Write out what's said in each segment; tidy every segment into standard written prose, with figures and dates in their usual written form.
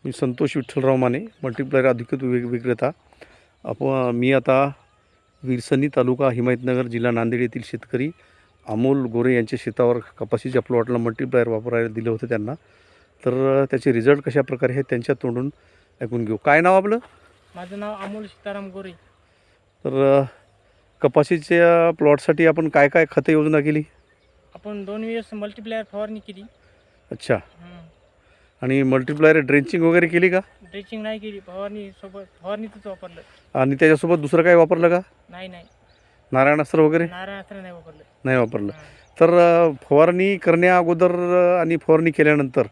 मी Santosh Vitthalrao Mane, multiplier अधिकृत विक्रेता. मी आता विरसनी तालुका हिमायतनगर जिल्हा नांदेड येथील शेतकरी अमोल गोरे यांच्या शेतावर कपाशीच्या प्लॉटला मल्टीप्लायर वापरायला दिलं होतं त्यांना. तर त्याचे रिझल्ट कशा प्रकारे आहेत त्यांच्या तोंडून ऐकून घेऊ. काय नाव आपलं? माझं नाव अमोल सीताराम गोरे. तर कपाशीच्या प्लॉटसाठी आपण काय काय खते योजना केली? आपण 2 वेळेस मल्टीप्लायर फवारणी केली. अच्छा. आणि मल्टीप्लायर ड्रेंचिंग वगैरे केली का? ड्रेचिंग नाही केली, फवारणीतच वापरलं. आणि त्याच्यासोबत दुसरं काय वापरलं का? नाही नारायणास्त्र वगैरे नारळास्त्र नाही वापरलं. नाही वापरलं. तर फवारणी करण्या अगोदर आणि फवारणी केल्यानंतर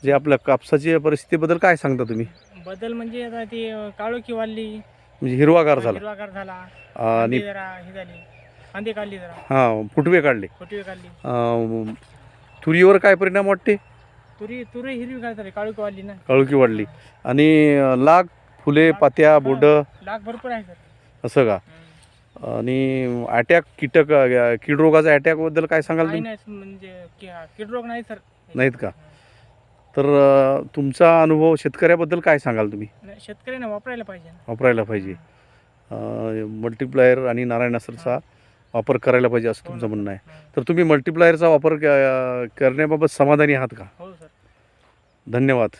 जे आपल्या कापसाची परिस्थितीबद्दल काय सांगता तुम्ही? बदल म्हणजे आता ते काळोखी वाढली, म्हणजे हिरवागार झाला हिरवागार झाला आणि आणि जरा हे झाली, कांदे काढली, जरा हां फुटवे काढले. फुटवे काढली. तुरीवर काय परिणाम वाटते? तुरी हिरवी झाली, काळोखी वाढली ना. काळुकी वाढली आणि लाग फुले पात्या बोंड डाग भरपूर आहे सर. असं का? आणि अटॅक कीड रोगाचा अटॅकबद्दल काय सांगाल तुम्ही? नाही म्हणजे कीड रोग नाही सर. नाहीत का? तर तुमचा अनुभव शेतकऱ्याबद्दल काय सांगाल तुम्ही? शेतकऱ्यांना वापरायला पाहिजे. वापरायला पाहिजे. मल्टीप्लायर आणि नारायणास्त्रचा वापर करायला पाहिजे असं तुमचं म्हणणं आहे. तर तुम्ही मल्टीप्लायरचा वापर करण्याबाबत समाधानी आहात का? हो सर. धन्यवाद.